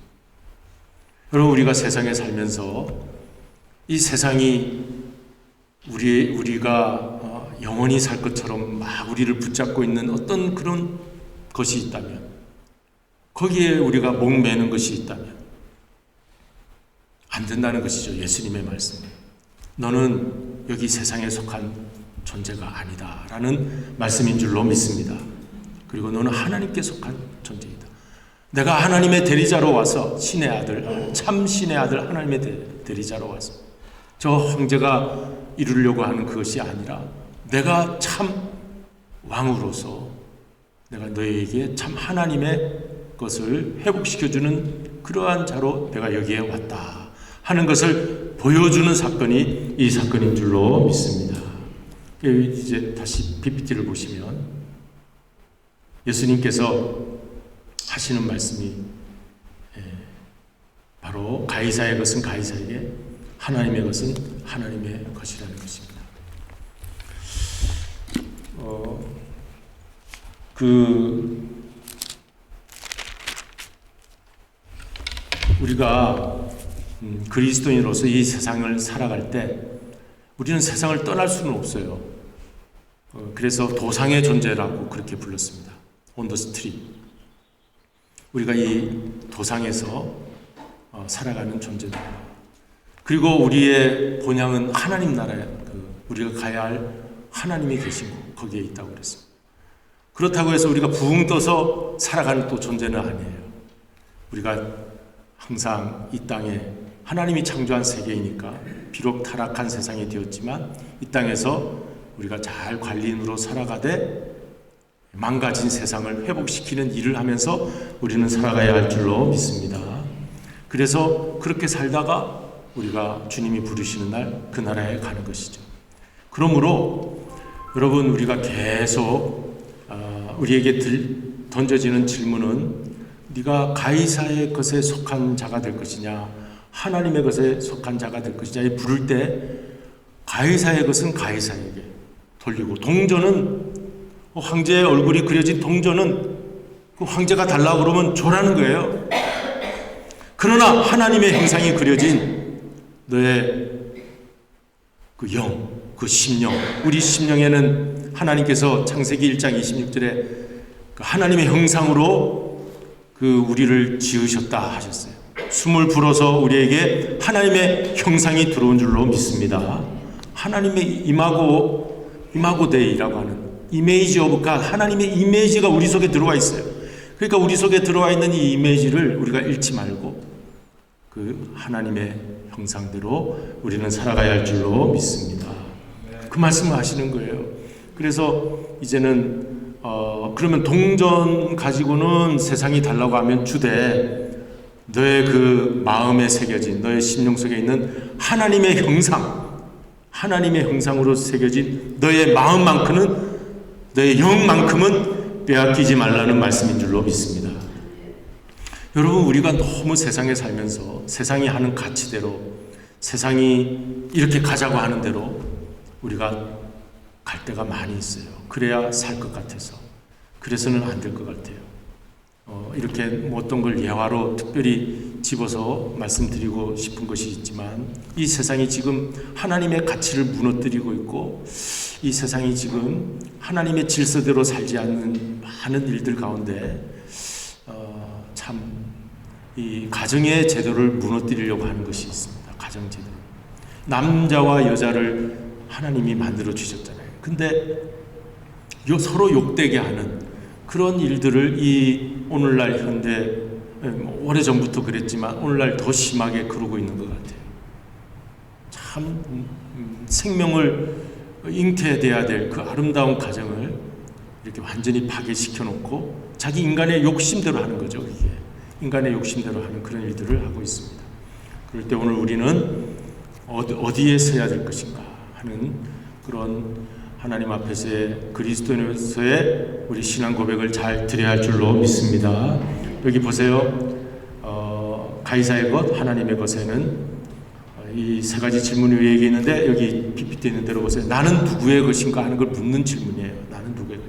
S1: 여러분, 우리가 세상에 살면서 이 세상이 우리가 영원히 살 것처럼 막 우리를 붙잡고 있는 어떤 그런 것이 있다면, 거기에 우리가 목매는 것이 있다면 안 된다는 것이죠. 예수님의 말씀. 너는 여기 세상에 속한 존재가 아니다 라는 말씀인 줄로 믿습니다. 그리고 너는 하나님께 속한 존재이다. 내가 하나님의 대리자로 와서 신의 아들, 참 신의 아들 하나님의 대리자로 와서 저 황제가 이루려고 하는 그것이 아니라 내가 참 왕으로서 내가 너희에게 참 하나님의 것을 회복시켜주는 그러한 자로 내가 여기에 왔다 하는 것을 보여주는 사건이 이 사건인 줄로 믿습니다. 이제 다시 PPT를 보시면 예수님께서 하시는 말씀이 바로 가이사의 것은 가이사에게, 하나님의 것은 하나님의 것이라는 것입니다. 우리가 그리스도인으로서 이 세상을 살아갈 때 우리는 세상을 떠날 수는 없어요. 그래서 도상의 존재라고 그렇게 불렀습니다. On the street. 우리가 이 도상에서 살아가는 존재입니다. 그리고 우리의 본향은 하나님 나라에, 우리가 가야 할 하나님이 계신 곳, 거기에 있다고 그랬습니다. 그렇다고 해서 우리가 붕 떠서 살아가는 또 존재는 아니에요. 우리가 항상 이 땅에 하나님이 창조한 세계이니까 비록 타락한 세상이 되었지만 이 땅에서 우리가 잘 관리인으로 살아가되 망가진 세상을 회복시키는 일을 하면서 우리는 살아가야 할 줄로 믿습니다. 그래서 그렇게 살다가 우리가 주님이 부르시는 날 그 나라에 가는 것이죠. 그러므로 여러분, 우리가 계속 우리에게 던져지는 질문은 네가 가이사의 것에 속한 자가 될 것이냐, 하나님의 것에 속한 자가 될 것이냐 부를 때 가이사의 것은 가이사에게 돌리고, 동전은 황제의 얼굴이 그려진 동전은 그 황제가 달라고 그러면 줘라는 거예요. 그러나 하나님의 형상이 그려진 너의 그 영, 그 심령, 우리 심령에는 하나님께서 창세기 1장 26절에 그 하나님의 형상으로 그 우리를 지으셨다 하셨어요. 숨을 불어서 우리에게 하나님의 형상이 들어온 줄로 믿습니다. 하나님의 이마고 데이라고 하는 이미지 오브 갓, 하나님의 이미지가 우리 속에 들어와 있어요. 그러니까 우리 속에 들어와 있는 이 이미지를 우리가 잃지 말고 그 하나님의 형상대로 우리는 살아가야 할 줄로 믿습니다. 그 말씀을 하시는 거예요. 그래서 이제는 그러면 동전 가지고는 세상이 달라고 하면 주되 너의 그 마음에 새겨진 너의 심령 속에 있는 하나님의 형상으로 새겨진 너의 마음만큼은 너의 영만큼은 빼앗기지 말라는 말씀인 줄로 믿습니다. 여러분, 우리가 너무 세상에 살면서 세상이 하는 가치대로 세상이 이렇게 가자고 하는 대로 우리가 갈 때가 많이 있어요. 그래야 살 것 같아서. 그래서는 안 될 것 같아요. 이렇게 뭐 어떤 걸 예화로 특별히 집어서 말씀드리고 싶은 것이 있지만 이 세상이 지금 하나님의 가치를 무너뜨리고 있고 이 세상이 지금 하나님의 질서대로 살지 않는 많은 일들 가운데 참 이 가정의 제도를 무너뜨리려고 하는 것이 있습니다. 가정 제도. 남자와 여자를 하나님이 만들어 주셨잖아요. 근데 서로 욕되게 하는 그런 일들을 이 오늘날 현대, 오래전부터 그랬지만 오늘날 더 심하게 그러고 있는 것 같아요. 참 생명을 잉태돼야 될 그 아름다운 가정을 이렇게 완전히 파괴시켜 놓고 자기 인간의 욕심대로 하는 거죠. 이게 인간의 욕심대로 하는 그런 일들을 하고 있습니다. 그럴 때 오늘 우리는 어디에 서야 될 것인가 하는 그런 하나님 앞에서의 그리스도인으로서의 우리 신앙 고백을 잘 드려야 할 줄로 믿습니다. 여기 보세요. 가이사의 것, 하나님의 것에는 이 세 가지 질문이 왜 얘기했는데 여기 PPT 있는 대로 보세요. 나는 누구의 것인가 하는 걸 묻는 질문이에요. 나는 누구의 것?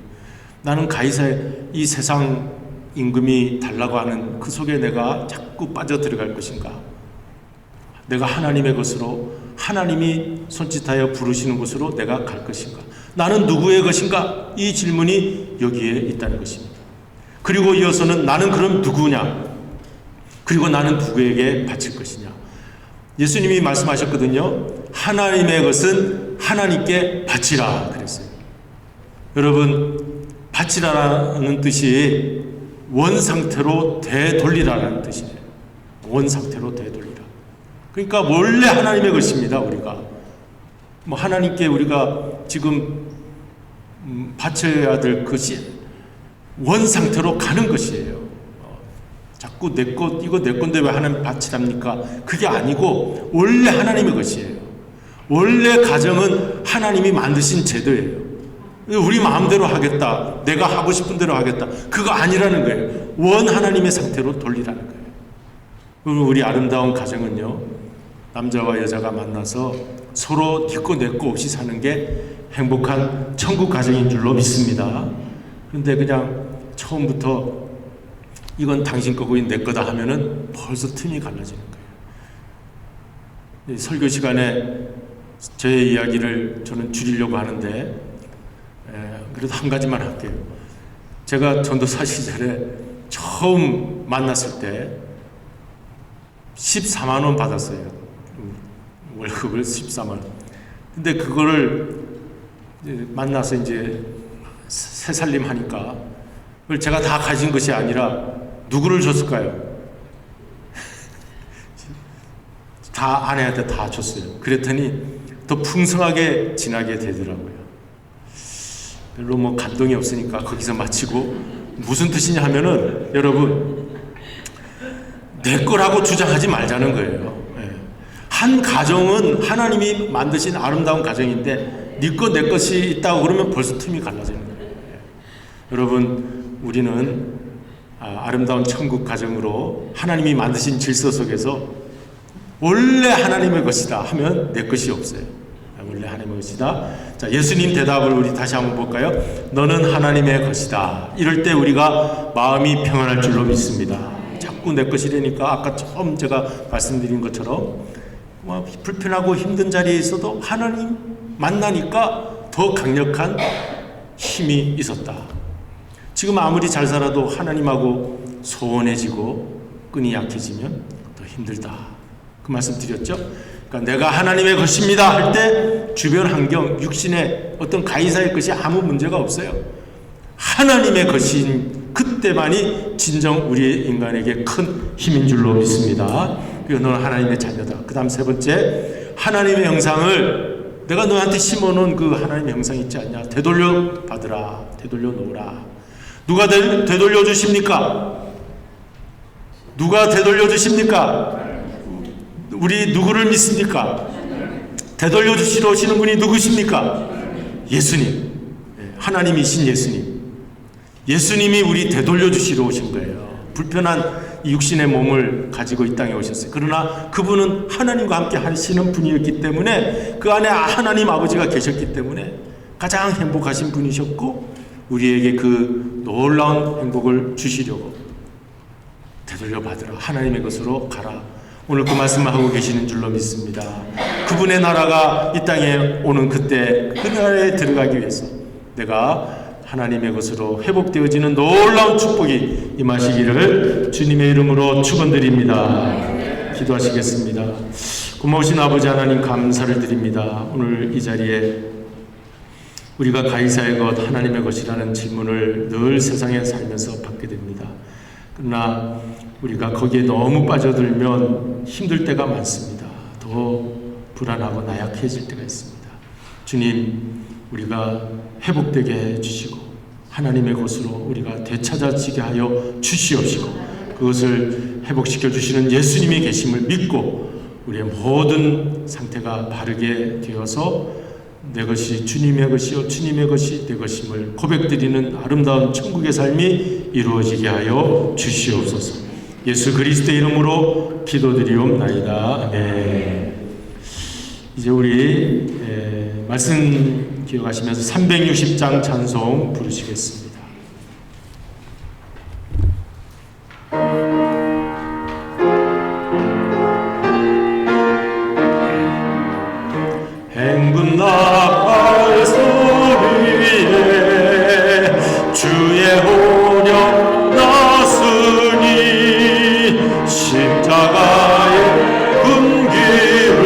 S1: 나는 가이사의 이 세상 임금이 달라고 하는 그 속에 내가 자꾸 빠져들어갈 것인가? 내가 하나님의 것으로 하나님이 손짓하여 부르시는 곳으로 내가 갈 것인가? 나는 누구의 것인가? 이 질문이 여기에 있다는 것입니다. 그리고 이어서는 나는 그럼 누구냐? 그리고 나는 누구에게 바칠 것이냐? 예수님이 말씀하셨거든요. 하나님의 것은 하나님께 바치라 그랬어요. 여러분, 바치라라는 뜻이 원상태로 되돌리라는 뜻이에요. 원상태로 되돌리라. 그러니까 원래 하나님의 것입니다. 우리가 뭐 하나님께 우리가 지금 바쳐야 될 것이 원상태로 가는 것이에요. 자꾸 내 것, 이거 내 건데 왜 하나님 바치랍니까? 그게 아니고 원래 하나님의 것이에요. 원래 가정은 하나님이 만드신 제도예요. 우리 마음대로 하겠다, 내가 하고 싶은 대로 하겠다, 그거 아니라는 거예요. 원 하나님의 상태로 돌리라는 거예요. 그리고 우리 아름다운 가정은요, 남자와 여자가 만나서 서로 네 거 내 거 없이 사는 게 행복한 천국 가정인 줄로 믿습니다. 그런데 그냥 처음부터 이건 당신 거고 내 거다 하면은 벌써 틈이 갈라지는 거예요. 설교 시간에 제 이야기를 저는 줄이려고 하는데 그래도 한 가지만 할게요. 제가 전도사 시절에 처음 만났을 때 14만 원 받았어요. 월급을 14만 원. 근데 그거를 만나서 이제 새살림 하니까 그걸 제가 다 가진 것이 아니라 누구를 줬을까요? 다 아내한테 다 줬어요. 그랬더니 더 풍성하게 지나게 되더라고요. 별로 뭐 감동이 없으니까 거기서 마치고, 무슨 뜻이냐 하면은 여러분, 내 거라고 주장하지 말자는 거예요. 한 가정은 하나님이 만드신 아름다운 가정인데 네 거 내 것이 있다고 그러면 벌써 틈이 갈라지는 거예요. 여러분, 우리는 아름다운 천국 가정으로 하나님이 만드신 질서 속에서 원래 하나님의 것이다 하면 내 것이 없어요. 원래 하나님의 것이다. 자, 예수님 대답을 우리 다시 한번 볼까요? 너는 하나님의 것이다. 이럴 때 우리가 마음이 평안할 줄로 믿습니다. 자꾸 내 것이라니까 아까 처음 제가 말씀드린 것처럼 불편하고 힘든 자리에 있어도 하나님 만나니까 더 강력한 힘이 있었다. 지금 아무리 잘 살아도 하나님하고 소원해지고 끈이 약해지면 더 힘들다. 그 말씀 드렸죠? 그러니까 내가 하나님의 것입니다 할 때 주변 환경, 육신의 어떤 가이사의 것이 아무 문제가 없어요. 하나님의 것인 그때만이 진정 우리 인간에게 큰 힘인 줄로 믿습니다. 그리고 너는 하나님의 자녀다. 그 다음 세 번째, 하나님의 형상을 내가 너한테 심어놓은 그 하나님의 형상이 있지 않냐? 되돌려 받으라. 되돌려 놓으라. 누가 되돌려 주십니까? 누가 되돌려 주십니까? 우리 누구를 믿습니까? 되돌려 주시러 오시는 분이 누구십니까? 예수님. 하나님이신 예수님. 예수님이 우리 되돌려 주시러 오신 거예요. 불편한 이 육신의 몸을 가지고 이 땅에 오셨어요. 그러나 그분은 하나님과 함께 하시는 분이었기 때문에, 그 안에 하나님 아버지가 계셨기 때문에 가장 행복하신 분이셨고, 우리에게 그 놀라운 행복을 주시려고 되돌려 받으라. 하나님의 것으로 가라. 오늘 그 말씀을 하고 계시는 줄로 믿습니다. 그분의 나라가 이 땅에 오는 그때, 그 나라에 들어가기 위해서 내가 하나님의 것으로 회복되어지는 놀라운 축복이 임하시기를 주님의 이름으로 축원드립니다. 기도하시겠습니다. 고마우신 아버지 하나님, 감사를 드립니다. 오늘 이 자리에 우리가 가이사의 것, 하나님의 것이라는 질문을 늘 세상에 살면서 받게 됩니다. 그러나 우리가 거기에 너무 빠져들면 힘들 때가 많습니다. 더 불안하고 나약해질 때가 있습니다. 주님, 우리가 회복되게 해주시고 하나님의 것으로 우리가 되찾아지게 하여 주시옵시고, 그것을 회복시켜 주시는 예수님이 계심을 믿고 우리의 모든 상태가 바르게 되어서 내 것이 주님의 것이요 주님의 것이 내 것임을 고백드리는 아름다운 천국의 삶이 이루어지게 하여 주시옵소서. 예수 그리스도의 이름으로 기도드리옵나이다. 아멘. 이제 우리 말씀 기억하시면서 360장 찬송 부르시겠습니다. 행군 나팔 소리에 주의 혼영 났으니 십자가의 군기를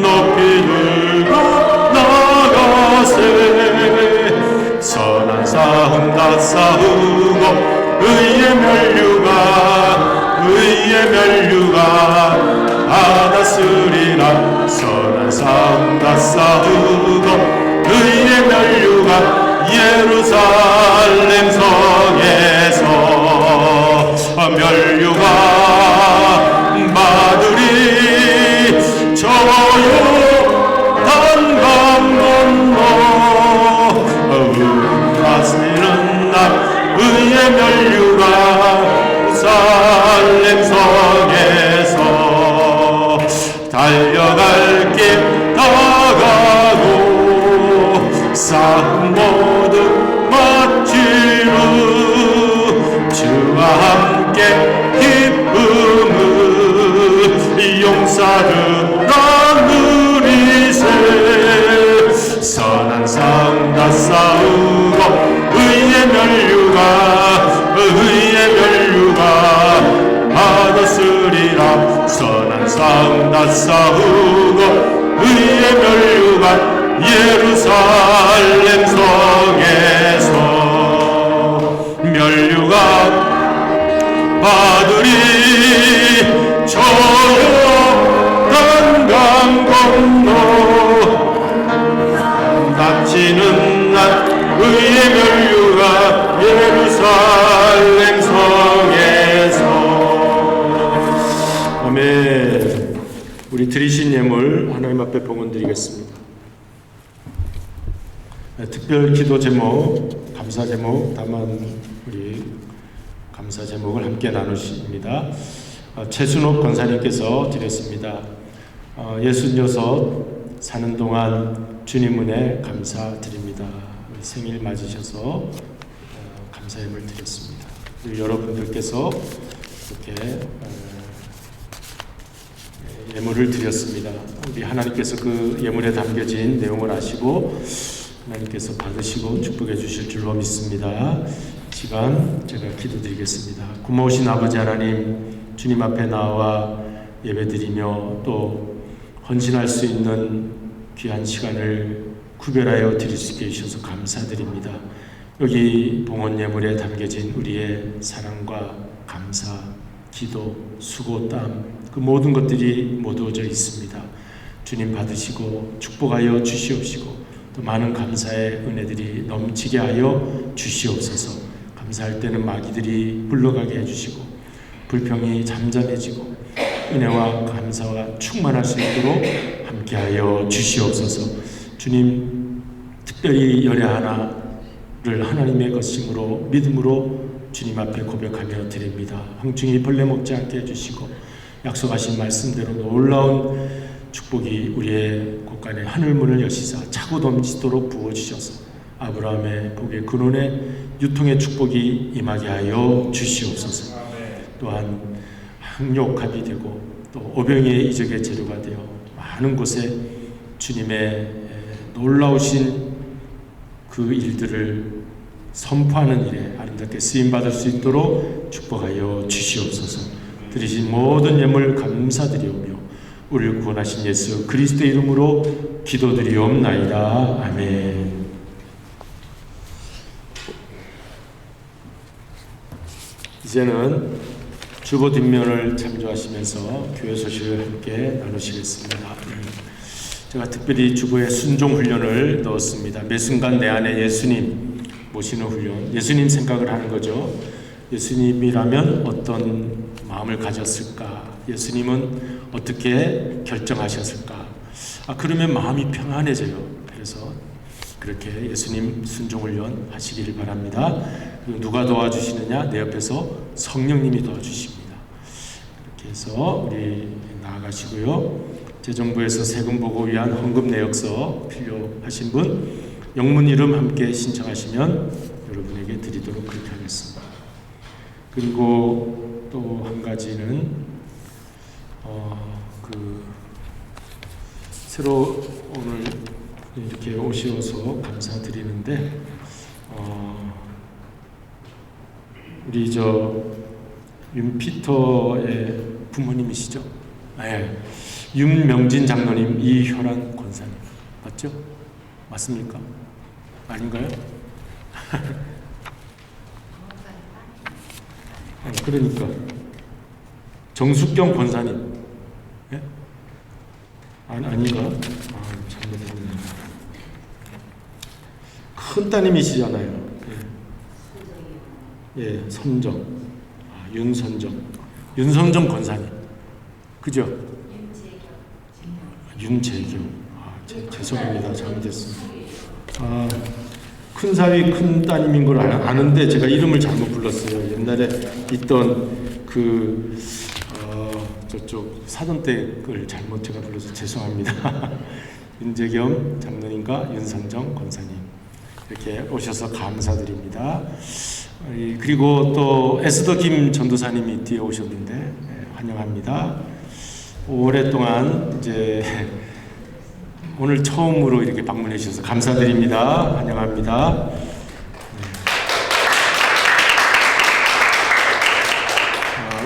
S1: 높이 들고 나가세. 선한 싸움 다 싸우고 의의 멸류가 받았으리라. 선한 싸움 다 싸우고 의의 멸류가 예루살렘 성에서 멸류가 받으리. 저요 단강 건너 응하시는 날 의의 멸류가 예루살렘 성에서 달려갈 길 다가고 싸움 모두 마치루. 주와 함께 기쁨을 용사를 나누리세. 선한 싸움 다 싸우고 의의 멸류가 받았으리라. 선한 싸움 다 싸우고 의의 멸류가 예루살렘 성에서 멸류가 받으리. 저요 단강 건너 닥치는 날 의의 멸류가 예루살렘 성에서. 아멘. 우리 드리신 예물 하나님 앞에 봉헌드리겠습니다. 특별 기도 제목, 감사 제목 담은 우리 감사 제목을 함께 나누십니다. 최순옥 권사님께서 드렸습니다. 66 사는 동안 주님 은혜 감사드립니다. 생일 맞으셔서 감사 예물 드렸습니다. 여러분들께서 이렇게 예물을 드렸습니다. 우리 하나님께서 그 예물에 담겨진 내용을 아시고 하나님께서 받으시고 축복해 주실 줄로 믿습니다. 시간 제가 기도드리겠습니다. 고마우신 아버지 하나님, 주님 앞에 나와 예배드리며 또 헌신할 수 있는 귀한 시간을 구별하여 드릴 수 있게 해주셔서 감사드립니다. 여기 봉헌 예물에 담겨진 우리의 사랑과 감사, 기도, 수고, 땀, 그 모든 것들이 모두어져 있습니다. 주님 받으시고 축복하여 주시옵시고 또 많은 감사의 은혜들이 넘치게 하여 주시옵소서. 감사할 때는 마귀들이 물러가게 해주시고 불평이 잠잠해지고 은혜와 감사와 충만할 수 있도록 함께하여 주시옵소서. 주님, 특별히 열애 하나를 하나님의 것임으로 믿음으로 주님 앞에 고백하며 드립니다. 황충이 벌레 먹지 않게 해주시고 약속하신 말씀대로 놀라운 축복이 우리의 곳간에 하늘문을 여시사 차고 넘치도록 부어주셔서 아브라함의 복의 근원에 유통의 축복이 임하게 하여 주시옵소서. 또한 항력합이 되고 또 오병이의 이적의 재료가 되어 많은 곳에 주님의 놀라우신 그 일들을 선포하는 일에 아름답게 쓰임받을 수 있도록 축복하여 주시옵소서. 드리신 모든 예물 감사드리오며 우리를 구원하신 예수 그리스도의 이름으로 기도드리옵나이다. 아멘. 이제는 주보 뒷면을 참조하시면서 교회 소식을 함께 나누시겠습니다. 제가 특별히 주보에 순종 훈련을 넣었습니다. 매 순간 내 안에 예수님 모시는 훈련, 예수님 생각을 하는 거죠. 예수님이라면 어떤 마음을 가졌을까? 예수님은 어떻게 결정하셨을까? 그러면 마음이 평안해져요. 그래서 그렇게 예수님 순종 훈련 하시기를 바랍니다. 그리고 누가 도와주시느냐? 내 옆에서 성령님이 도와주십니다. 이렇게 해서 우리 나아가시고요. 재정부에서 세금 보고 위한 헌금 내역서 필요하신 분 영문 이름 함께 신청하시면 여러분에게 드리도록 그렇게 하겠습니다. 그리고 또 한 가지는 새로 오늘 이렇게 오셔서 감사드리는데 우리 윤피터의 부모님이시죠? 네. 윤명진 장로님, 이효란 권사님 맞죠? 맞습니까? 아닌가요? 그러니까 정숙경 권사님 예? 아닌가? 잘못했네요. 큰 따님이시잖아요. 예, 선정 윤선정 권사님 그죠? 윤재경 죄송합니다. 잘못했습니다. 큰사위 큰따님인 걸 아는데 제가 이름을 잘못 불렀어요. 옛날에 있던 저쪽 사돈댁을 잘못 제가 불러서 죄송합니다. 윤재경 장로님과 윤선정 권사님 이렇게 오셔서 감사드립니다. 그리고 또 에스더 김 전도사님이 뒤에 오셨는데 환영합니다. 오랫동안 이제 오늘 처음으로 이렇게 방문해 주셔서 감사드립니다. 환영합니다.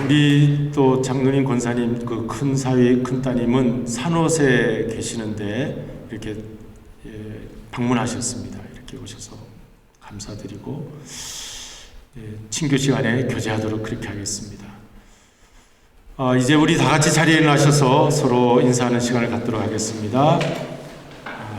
S1: 우리 또 장로님 권사님 그 큰 사위 큰 따님은 산호세 계시는데 이렇게 방문하셨습니다. 이렇게 오셔서 감사드리고 친교 시간에 교제하도록 그렇게 하겠습니다. 이제 우리 다 같이 자리에 일어나셔서 서로 인사하는 시간을 갖도록 하겠습니다.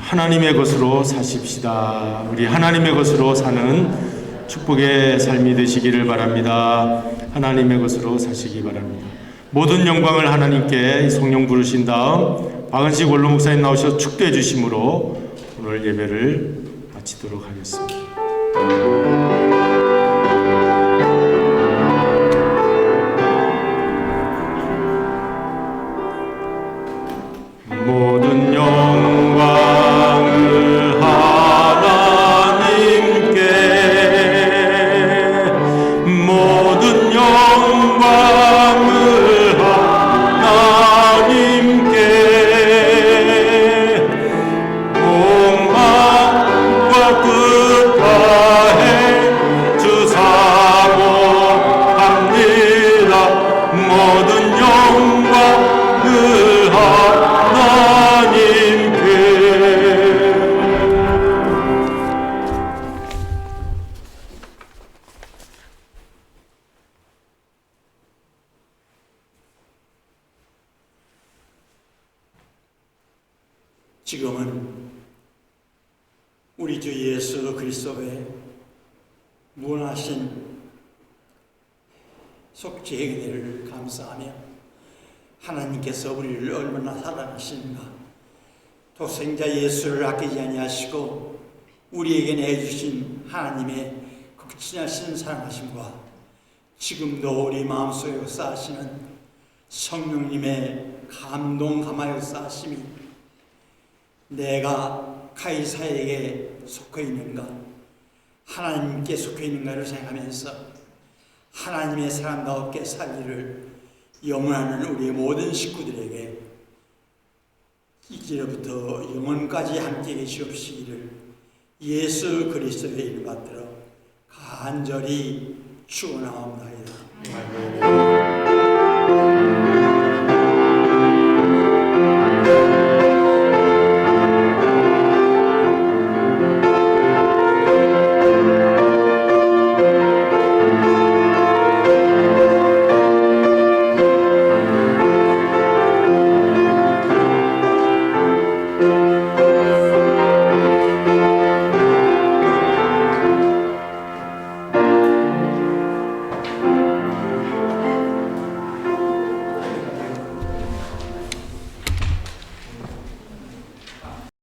S1: 하나님의 것으로 사십시다. 우리 하나님의 것으로 사는 축복의 삶이 되시기를 바랍니다. 하나님의 것으로 사시기 바랍니다. 모든 영광을 하나님께 성령 부르신 다음 박은식 원로 목사님 나오셔서 축도해 주심으로 오늘 예배를 마치도록 하겠습니다. 모든 영광을 하나님께 모든 영광을 하나님께 온 마음과 뜻 다해
S4: 지금은 우리 주 예수 그리스도의 무한하신 속죄의 은혜를 감사하며 하나님께서 우리를 얼마나 사랑하시는가, 독생자 예수를 아끼지 아니하시고 우리에게 내주신 하나님의 극진하신 사랑하심과 지금도 우리 마음속에 역사하시는 성령님의 감동 감화 역사하심이 내가 카이사에게 속해 있는가, 하나님께 속해 있는가를 생각하면서 하나님의 사람답게 살기를 영원하는 우리 모든 식구들에게 이제로부터 영원까지 함께 계시옵시기를 예수 그리스도의 이름 받들어 간절히 축원하옵나이다.